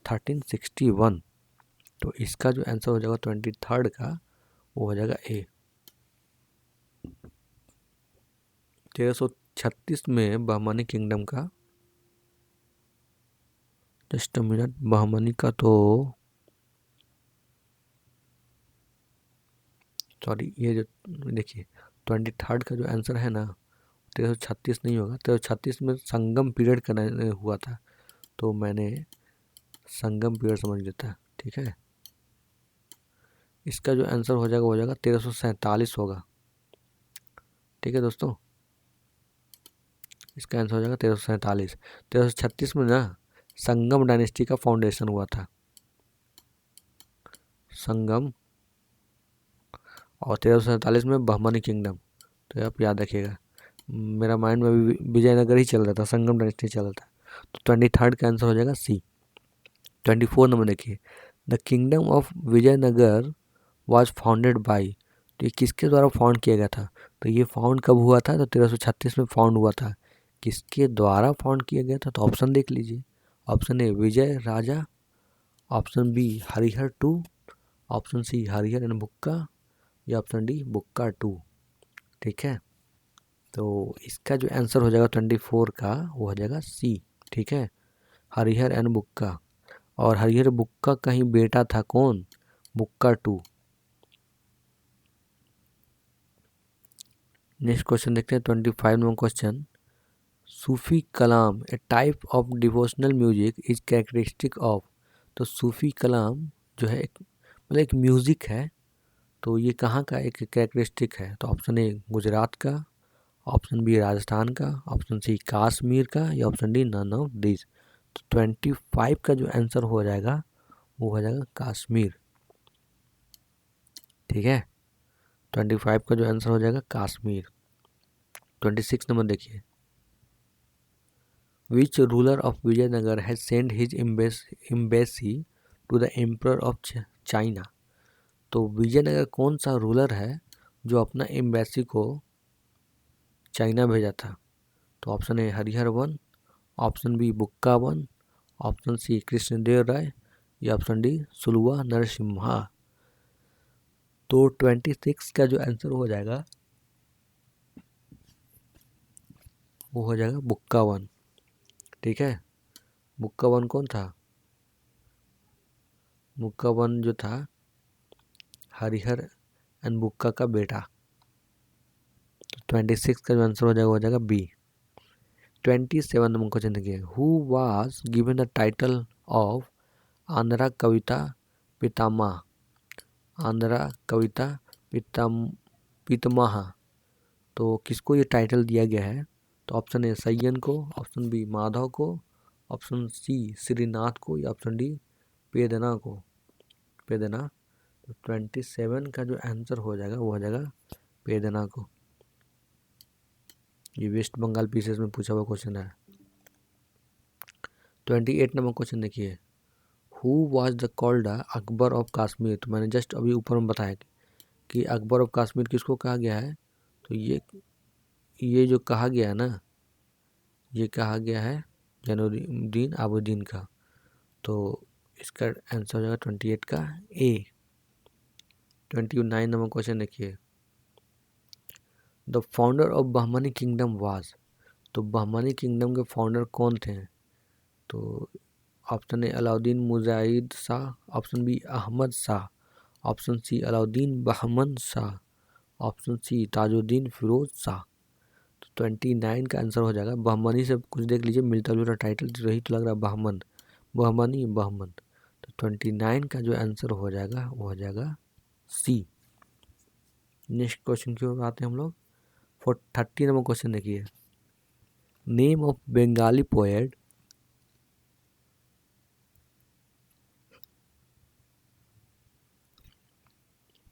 1361। तो इसका जो आंसर हो जाएगा 23 का वो हो जाएगा ए। 1336 में बहमानी किंगडम का, जस्ट मिनट, बहमानी का तो सॉरी, ये जो देखिए 23 का जो आंसर है ना 1336 नहीं होगा। 1336 में संगम पीरियड का हुआ था, तो मैंने संगम पीरियड समझ लेता। ठीक है, इसका जो आंसर हो जाएगा 1347 होगा। ठीक है दोस्तों, इसका आंसर हो जाएगा 1347। 1336 में ना संगम डायनेस्टी का फाउंडेशन हुआ था, संगम। और 1347 में बहमानी किंगडम। तो आप याद रखिएगा, मेरा माइंड में भी विजयनगर ही चल रहा था, संगम डायनेस्टी चल रहा था। तो 23 का आंसर हो जाएगा सी। 24 नंबर देखिए, the kingdom of Vijayanagar was founded by. तो ये किसके द्वारा फाउंड किया गया था। तो ये फाउंड कब हुआ था, तो 1336 में फाउंड हुआ था। किसके द्वारा फाउंड किया गया था, तो ऑप्शन देख लीजिए। Option A Vijay Raja, option B Harihara 2, option C Harihara and Bukka, या ऑप्शन डी बुक्का 2। ठीक है, तो इसका जो आंसर हो जाएगा 24 का वो हो जाएगा सी। ठीक है, हरिहर एंड बुक्का। और हरिहर बुक्का का ही बेटा था कौन, बुक्का 2। नेक्स्ट क्वेश्चन देखते हैं 25 number question, Sufi Kalam A type of devotional music is characteristic of. तो सूफी कलाम जो है मतलब एक म्यूज़िक है, तो ये कहाँ का एक कैरेक्टरिस्टिक है। तो ऑप्शन ए गुजरात का, ऑप्शन बी राजस्थान का, ऑप्शन सी कश्मीर का, या option D none of this. तो 25 का जो आंसर हो जाएगा वो हो जाएगा कश्मीर। ठीक है, 25 का जो आंसर हो जाएगा कश्मीर। 26 नंबर देखिए, which ruler of Vijayanagar has send his embassy to the emperor of China. तो विजयनगर कौन सा रूलर है जो अपना एम्बेसी को चाइना भेजा था। तो option A Harihara 1, option B Bukka 1, option C Krishnadeva Raya, या ऑप्शन डी सुलुवा नरसिम्हा। तो 26 का जो आंसर हो जाएगा वो हो जाएगा बुक्का वन। ठीक है, बुक्का वन कौन था? बुक्का वन जो था हरिहर एंड बुक्का का बेटा। 26 का जो आंसर हो जाएगा हो जाएगा बी। 27 नंबर क्वेश्चन देखिए, who was given the title of Andhra Kavita Pitamaha? Andhra Kavita Pitamaha, तो किसको ये टाइटल दिया गया है? तो ऑप्शन ए सय्यन को, ऑप्शन बी माधव को, ऑप्शन सी श्रीनाथ को, या ऑप्शन डी पेदना को। पेदना। तो 27 का जो आंसर हो जाएगा वो हो जाएगा पेदना को। ये वेस्ट बंगाल पीसीएस में पूछा हुआ क्वेश्चन है। 28 नंबर क्वेश्चन देखिए, who was the called Akbar of Kashmir? तो मैंने जस्ट अभी ऊपर में बताया कि अकबर ऑफ कश्मीर किसको कहा गया है। तो ये जो कहा गया है ना, ये कहा गया है जैनुद्दीन आबदीन का। तो इसका आंसर हो जाएगा 28 का ए। 29 नंबर क्वेश्चन देखिए, the founder of Bahmani kingdom was? तो बहमनी किंगडम के फाउंडर कौन थे? तो option A Alauddin Mujahid Shah, option B Ahmad Shah, option C Alauddin Bahman Shah, option C Tajuddin Firoz Shah. तो 29 का आंसर हो जाएगा, बहमनी से कुछ देख लीजिए मिलता जुलता टाइटल रही तो लग रहा है बहमन, बहमनी बहमन। तो 29 का जो आंसर हो जाएगा वो हो जाएगा सी। नेक्स्ट क्वेश्चन की ओर आते हैं हम लोग। 30 नंबर क्वेश्चन देखिए, name of Bengali poet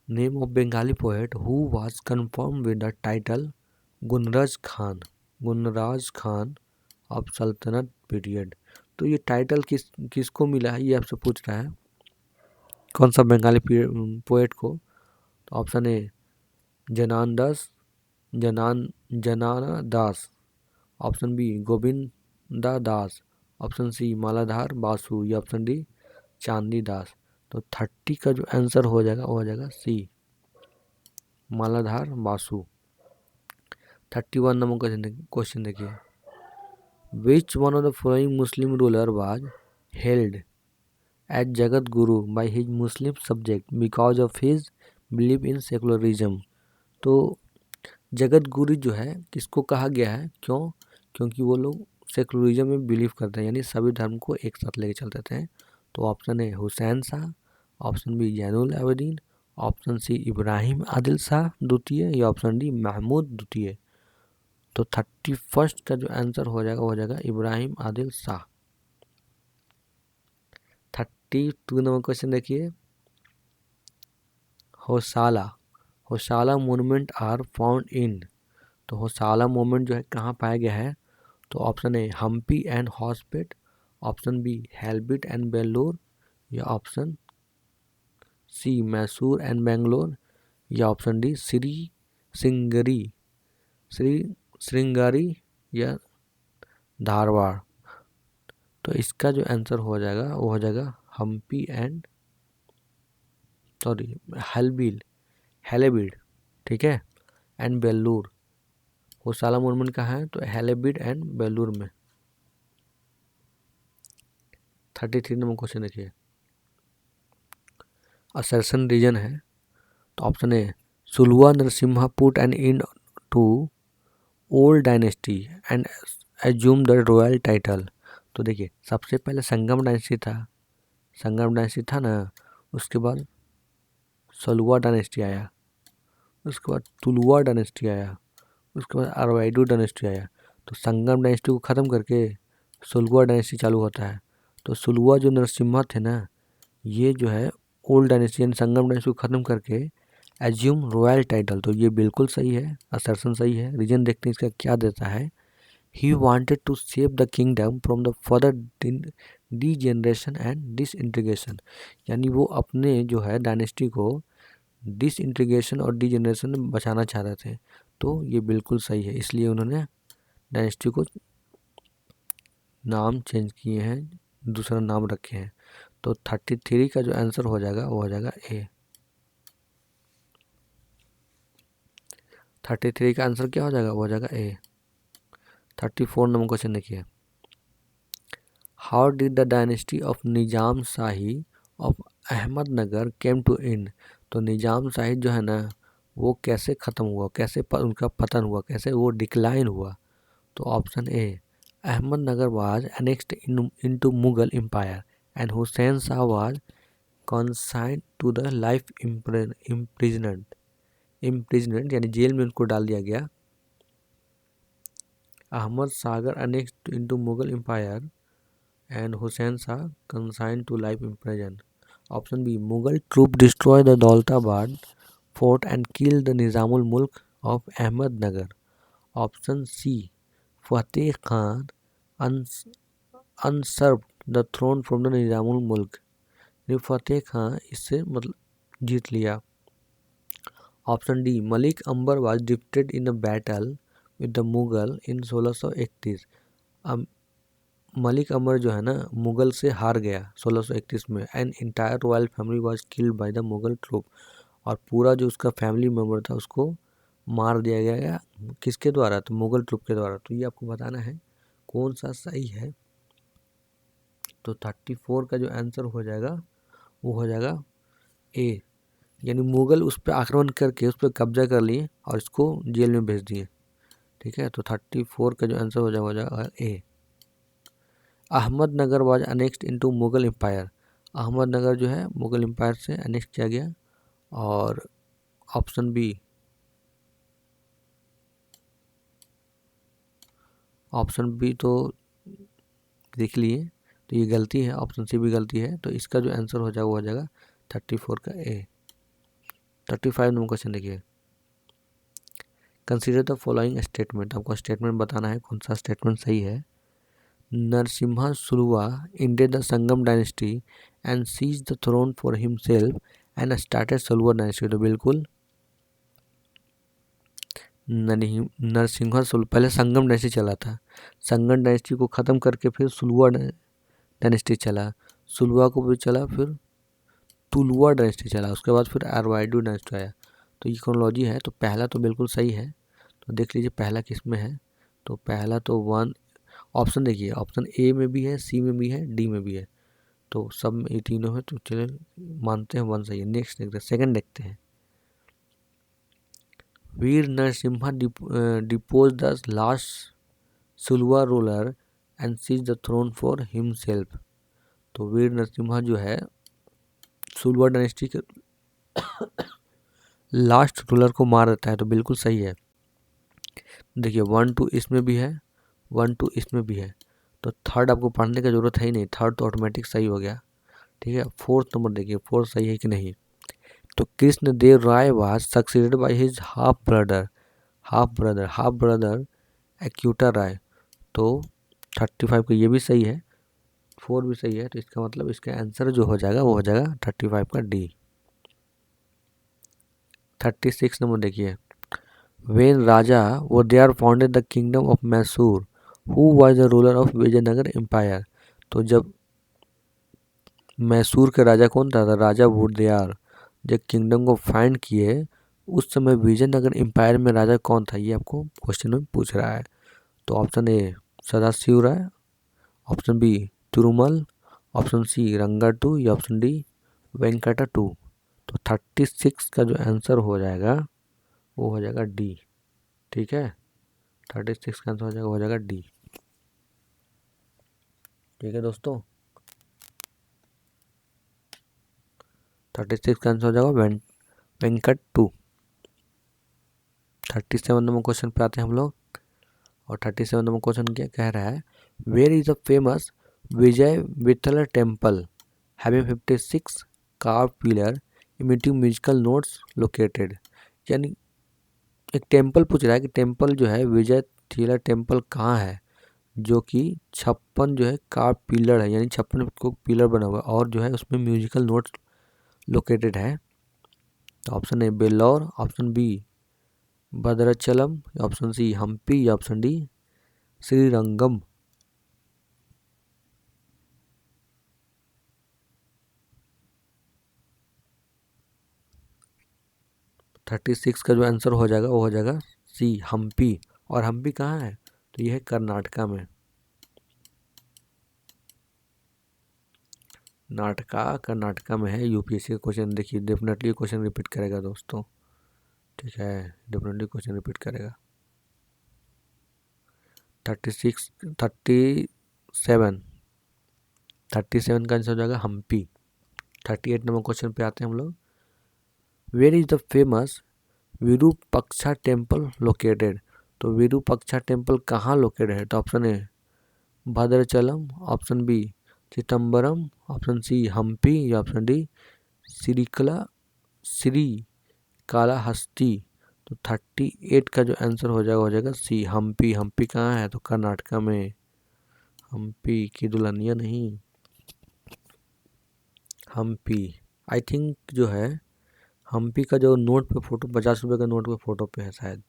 name of Bengali poet who was confirm with the title Gunraj Khan? Gunraj Khan of Sultanat period. तो ये टाइटल किसको मिला है ये आपसे पूछ रहा है, कौन सा बंगाली पोएट को? तो ऑप्शन ए जनाना दास, ऑप्शन बी गोविंदा दास, ऑप्शन सी मालाधार बासु, या ऑप्शन डी चांदी दास। तो 30 का जो आंसर हो जाएगा वो हो जाएगा C Maladhar Basu. 31 number question देखिए, which one of the following Muslim ruler was held as Jagat Guru by his Muslim subject because of his believe in secularism? तो जगत गुरु जो है किसको कहा गया है, क्यों? क्योंकि वो लोग सेकुलरिज्म में बिलीव करते हैं, यानी सभी धर्म को एक साथ लेके चलते थे। तो option A Hussain Shah, option B Zainul Abidin, option C Ibrahim Adil Shah द्वितीय, या ऑप्शन डी महमूद द्वितीय। तो 31 का जो आंसर हो जाएगा इब्राहिम आदिल शाह। 32 नंबर क्वेश्चन देखिए, Hoysala monument are found in? तो होशाला मोन्यूमेंट जो है कहाँ पाया गया है? तो option A Hampi and Hospet, option B Halebid and Belur, या option C Mysore and Bangalore, या ऑप्शन डी श्रृंगारी या धारवाड़। तो इसका जो आंसर हो जाएगा वो हो जाएगा हम्पी एंड हेलेबिड, ठीक है, एंड बेल्लूर। होशाला मोन्यूमेंट कहाँ है? तो हेलेबिड एंड बेल्लूर में। 33 नंबर क्वेश्चन देखिए, असर्शन रीजन है। तो option A Saluva Narasimha put an end to old dynasty and assume the royal title. तो देखिए सबसे पहले संगम डायनेस्टी था ना, उसके बाद सलुवा डायनेस्टी आया, उसके बाद तुलुवा डायनेस्टी आया, उसके बाद अरवैडू डायनेस्टी आया। तो संगम डायनेस्टी को ख़त्म करके सुलुवा डायनेस्टी चालू होता है। तो सुलुवा जो नरसिम्हा थे ना, ये जो है ओल्ड डायनेस्टी यानी संगम डायनेस्टी को ख़त्म करके एज्यूम रॉयल टाइटल। तो ये बिल्कुल सही है, असर्शन सही है। रीजन देखते हैं इसका क्या देता है। He wanted to save the kingdom from the further degeneration and disintegration, यानी वो अपने जो है डायनेस्टी को डिसइंटीग्रेशन और डीजेनरेशन में बचाना चाह रहे थे। तो ये बिल्कुल सही है, इसलिए उन्होंने डायनेस्टी को नाम चेंज किए हैं, दूसरा नाम रखे हैं। तो 33 का जो आंसर हो जाएगा वो हो जाएगा ए। 33 का आंसर क्या हो जाएगा? वो हो जाएगा ए। 34 नंबर क्वेश्चन देखिए, how did the dynasty of Nizam Shahi of Ahmadnagar came to end. तो निजाम शाही जो है ना वो कैसे ख़त्म हुआ, कैसे उनका पतन हुआ, कैसे वो डिक्लाइन हुआ। तो option A, Ahmadnagar was annexed into Mughal empire and Hussain Shah was consigned to the life imprisonment यानी जेल में उनको डाल दिया गया। Ahmad Sagar annexed into Mughal empire and Hussain Shah consigned to life imprisonment. Option B, Mughal troop destroy the Daulatabad fort and kill the Nizamul Mulk of Ahmadnagar. Option C, Fateh Khan usurped the throne from the Nizamul Mulk. ये फतेह खान इससे मतलब जीत लिया। Option D, Malik Ambar was defeated in the battle with the Mughal in 1631। Malik Amar जो है ना मुगल से हार गया 1631 में। And entire royal family was killed by the Mughal troop. और पूरा जो उसका फैमिली मेम्बर था उसको मार दिया गया। किसके द्वारा? तो मुगल ट्रूप के द्वारा। तो ये आपको बताना है कौन सा सही है। तो 34 का जो आंसर हो जाएगा वो हो जाएगा ए, यानी मुगल उस पर आक्रमण करके उस पर कब्जा कर लिए और इसको जेल में भेज दिए। ठीक है, तो 34 का जो आंसर हो जाएगा A. Ahmadnagar was annexed into Mughal empire. Ahmadnagar जो है मुगल एम्पायर से अनेक्स किया गया। और ऑप्शन बी, तो देख लिए, तो ये गलती है। ऑप्शन सी भी गलती है। तो इसका जो आंसर हो जाएगा वो हो जाएगा 34 का ए। 35 नंबर क्वेश्चन देखिए, कंसीडर द फॉलोइंग स्टेटमेंट। आपको स्टेटमेंट बताना है कौन सा स्टेटमेंट सही है। Narasimha Saluva ended the Sangam dynasty and seized the throne for himself and started Saluwa dynasty। तो बिल्कुल नरसिम्हा सुलुवा पहले संगम डायनेस्टी चला था, संगम डायनेस्टी को ख़त्म करके फिर सुलुवा डायनेस्टी चला, सुलुवा को भी चला, फिर तुलुवा डायनेस्टी चला, उसके बाद फिर अरवाइडू डायनेस्टी आया। तो ये क्रोनोलॉजी है। तो पहला तो बिल्कुल सही है। तो देख लीजिए पहला किस में है। तो पहला तो वन ऑप्शन देखिए, ऑप्शन ए में भी है, सी में भी है, डी में भी है। तो सब में ये तीनों है। तो चलिए मानते हैं वन सही है। नेक्स्ट देखते हैं, सेकंड देखते हैं। Veer Narasimha depose the last Saluva ruler and seize the throne for himself. तो वीर नरसिम्हा जो है सुलवा डायनेस्टी के लास्ट रूलर को मार देता है। तो बिल्कुल सही है। देखिए 1 2 इसमें भी है, 1 2 इसमें भी है। तो थर्ड आपको पढ़ने की ज़रूरत है ही नहीं, थर्ड तो ऑटोमेटिक सही हो गया। ठीक है, फोर्थ नंबर देखिए, फोर्थ सही है कि नहीं। तो Krishnadeva Raya was succeeded by his half brother Achyuta Raya. तो 35 का ये भी सही है, 4 भी सही है। तो इसका मतलब इसका आंसर जो हो जाएगा वो हो जाएगा 35 का डी। 36 नंबर देखिए, when Raja Wodeyar founded the kingdom of Mysore who was the ruler of Vijayanagar empire. तो जब मैसूर के राजा कौन था? राजा वुडयार। जब किंगडम को फाइंड किए उस समय विजयनगर एम्पायर में राजा कौन था, ये आपको क्वेश्चन में पूछ रहा है। तो option A Sadashiva Raya, option B Tirumala, option C Ranga two, या ऑप्शन डी वेंकटा टू। तो 36 का जो आंसर हो जाएगा वो हो जाएगा डी। ठीक है, 36 का आंसर हो जाएगा डी। ठीक है दोस्तों, 36 का आंसर हो जाएगा वेंकट टू। 37 नंबर क्वेश्चन पे आते हैं हम लोग। और 37 नंबर क्वेश्चन क्या कह रहा है, where is the famous Vijaya Vitthala temple having 56 carved pillar emitting musical notes located. यानी एक टेम्पल पूछ रहा है कि टेम्पल जो है विजय थिला टेम्पल कहाँ है, जो कि 56 जो है कार्व पिलर है, यानी 56 को पिलर बना हुआ है और जो है उसमें म्यूजिकल नोट्स लोकेटेड है। तो option A Belur, option B Bhadrachalam, option C Hampi, या ऑप्शन डी श्रीरंगम। 36 का जो आंसर हो जाएगा वो हो जाएगा सी हम्पी। और हम्पी कहाँ है? तो ये है कर्नाटका में। कर्नाटका में है। यूपीएससी का क्वेश्चन देखिए, डेफिनेटली क्वेश्चन रिपीट करेगा दोस्तों, ठीक है, डेफिनेटली क्वेश्चन रिपीट करेगा। 36 37 37 का आंसर हो जाएगा हम्पी। 38 नंबर क्वेश्चन पे आते हैं हम लोग। Where is the famous Virupaksha temple located? तो विरूपाक्षा टेम्पल कहाँ लोकेटेड है? तो option A Bhadrachalam, option B Chidambaram, option C Hampi, या ऑप्शन डी श्री कालाहस्ती। तो 38 का जो आंसर हो जाएगा सी हम्पी। हम्पी कहाँ है? तो कर्नाटका में। हम्पी की दुल्हनिया नहीं, हम्पी। आई थिंक जो है हम्पी का जो नोट पे फोटो, 50 रुपये का नोट पे फोटो पे है शायद,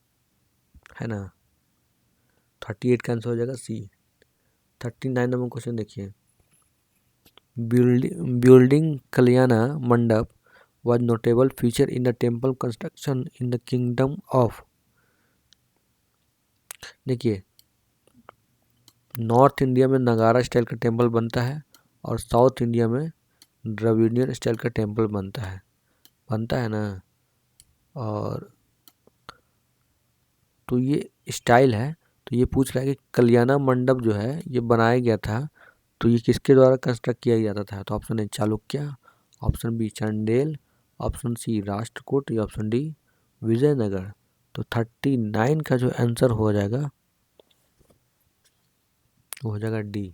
है ना। 38 का आंसर हो जाएगा सी। 39 नंबर क्वेश्चन देखिए। बिल्डिंग कल्याणा मंडप was notable feature in the temple construction in the kingdom of। देखिए, नॉर्थ इंडिया में नगारा स्टाइल का टेम्पल बनता है और साउथ इंडिया में द्रविडियन स्टाइल का टेम्पल बनता है ना। और तो ये स्टाइल है। तो ये पूछ रहा है कि कल्याणा मंडप जो है ये बनाया गया था, तो ये किसके द्वारा कंस्ट्रक्ट किया जाता था? तो option A Chalukya, option B Chandel, option C Rashtrakuta, या ऑप्शन डी विजयनगर। तो 39 का जो आंसर हो जाएगा वो हो जाएगा डी,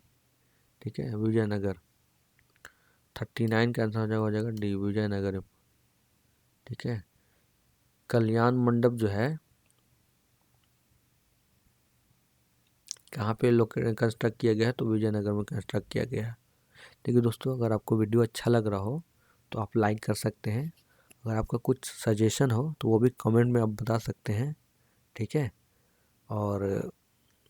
ठीक है, विजयनगर। 39 का आंसर हो जाएगा डी, विजयनगर, ठीक है। कल्याण मंडप जो है कहाँ पे लोकेट कंस्ट्रक्ट किया गया है? तो विजयनगर में कंस्ट्रक्ट किया गया है। देखिए दोस्तों, अगर आपको वीडियो अच्छा लग रहा हो तो आप लाइक कर सकते हैं। अगर आपका कुछ सजेशन हो तो वो भी कमेंट में आप बता सकते हैं, ठीक है। और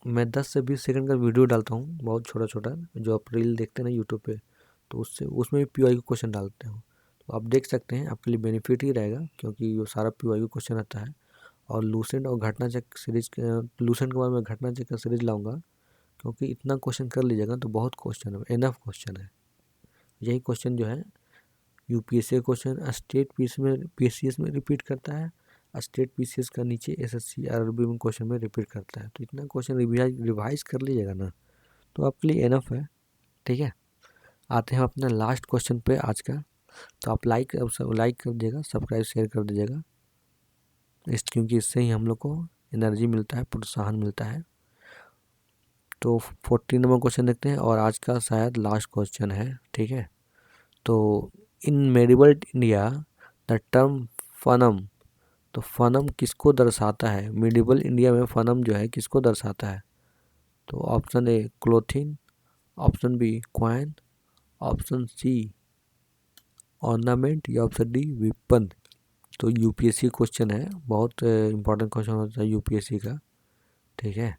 मैं 10 से 20 सेकंड का वीडियो डालता हूँ, बहुत छोटा छोटा, जो आप रील देखते हैं ना यूट्यूब पे, तो उसमें भी पीवाई का क्वेश्चन डालते हो, तो आप देख सकते हैं। आपके लिए बेनिफिट ही रहेगा, क्योंकि वो सारा पीवाई का क्वेश्चन आता है। और लूसेंट और घटना चक्र सीरीज के, लूसेंट के बाद में घटना चक्र सीरीज लाऊंगा, क्योंकि इतना क्वेश्चन कर लीजिएगा तो बहुत क्वेश्चन है, एनफ क्वेश्चन है। यही क्वेश्चन जो है यूपीएससी क्वेश्चन स्टेट पीसीएस में रिपीट करता है, स्टेट पीसीएस का नीचे एसएससी आरआरबी में क्वेश्चन में रिपीट करता है। तो इतना क्वेश्चन रिवाइज कर लीजिएगा ना, तो आपके लिए एनफ है, ठीक है। आते हैं अपना लास्ट क्वेश्चन पे आज का। तो आप लाइक कर दीजिएगा, सब्सक्राइब शेयर कर दीजिएगा, क्योंकि इससे ही हम लोग को एनर्जी मिलता है, प्रोत्साहन मिलता है। तो 14 नंबर क्वेश्चन देखते हैं, और आज का शायद लास्ट क्वेश्चन है, ठीक है। तो इन medieval India the term fanam, तो फनम किसको दर्शाता है? मेडिवल इंडिया में फनम जो है किसको दर्शाता है? तो option A clothing, option B coin, option C ornament, या ऑप्शन डी विपन। तो यूपीएससी क्वेश्चन है, बहुत इंपॉर्टेंट क्वेश्चन होता है यूपीएससी का, ठीक है।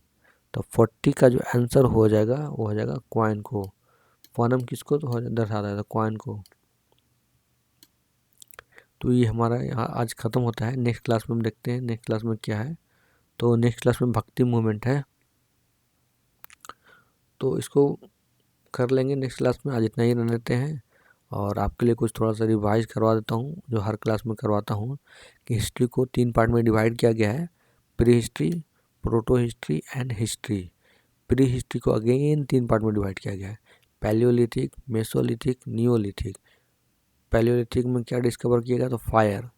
तो 40 का जो आंसर हो जाएगा वो हो जाएगा क्वाइन को। फनम किसको तो दर्शाता है? तो क्वाइन को। तो ये हमारा यहाँ आज ख़त्म होता है। नेक्स्ट क्लास में हम देखते हैं नेक्स्ट क्लास में क्या है। तो नेक्स्ट क्लास में भक्ति मूवमेंट है, तो इसको कर लेंगे नेक्स्ट क्लास में। आज इतना ही रह लेते हैं, और आपके लिए कुछ थोड़ा सा रिवाइज करवा देता हूँ, जो हर क्लास में करवाता हूँ, कि हिस्ट्री को 3 पार्ट में डिवाइड किया गया है, pre history, proto history and history. Pre history को अगेन 3 पार्ट में डिवाइड किया गया है, पैलियोलिथिक, मेसोलिथिक, नियोलिथिक। पैलियोलिथिक में क्या डिस्कवर किया गया? तो फायर।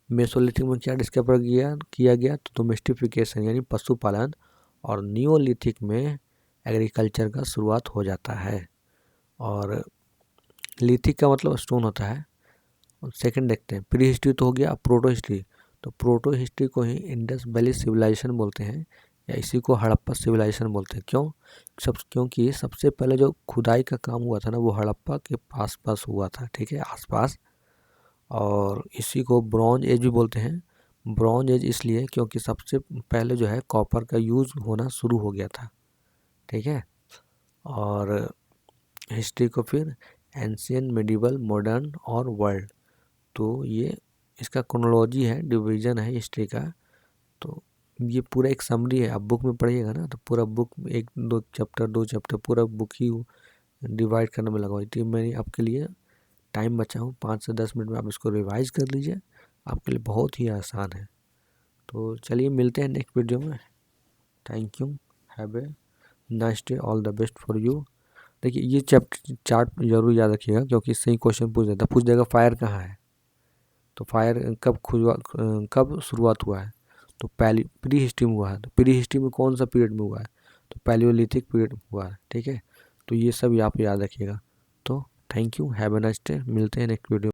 मेसोलिथिक में क्या डिस्कवर किया गया? तो डोमेस्टिफिकेशन यानी पशुपालन। और नियोलिथिक में एग्रीकल्चर का शुरुआत हो जाता है। और लिथिक का मतलब स्टोन होता है। सेकंड देखते हैं, प्री हिस्ट्री तो हो गया। प्रोटो हिस्ट्री, तो प्रोटो हिस्ट्री को ही इंडस वैली सिविलाइजेशन बोलते हैं, या इसी को हड़प्पा सिविलाइजेशन बोलते हैं। क्योंकि सबसे पहले जो खुदाई का काम हुआ था ना, वो हड़प्पा के पास हुआ था, ठीक है, आसपास। और इसी को ब्रॉन्ज एज भी बोलते हैं। ब्रॉन्ज एज इसलिए क्योंकि सबसे पहले जो है कॉपर का यूज़ होना शुरू हो गया था, ठीक है। और हिस्ट्री को फिर एंशियंट, मिडिवल, मॉडर्न और वर्ल्ड, तो ये इसका क्रोनोलॉजी है, डिवीज़न है हिस्ट्री का। तो ये पूरा एक समरी है, आप बुक में पढ़िएगा ना तो पूरा बुक एक दो चैप्टर पूरा बुक ही डिवाइड करने में लगा हुआ है। तो मैंने आपके लिए टाइम बचा हूँ 5 से 10 मिनट में आप इसको रिवाइज कर लीजिए, आपके लिए बहुत ही आसान है। तो चलिए मिलते हैं नेक्स्ट वीडियो में। Thank you, have a nice day, all the best for you. देखिए ये चैप्टर चार्ट जरूर याद रखिएगा क्योंकि इससे ही क्वेश्चन पूछ देगा फायर कहाँ है, तो फायर कब शुरुआत हुआ है, तो पहली प्री हिस्ट्री में हुआ है, तो प्री हिस्ट्री में कौन सा पीरियड में हुआ है, तो पैलियोलिथिक पीरियड में हुआ है। ठीक है, तो ये सब आप याद रखिएगा। तो thank you, have a nice day, मिलते हैं नेक्स्ट वीडियो।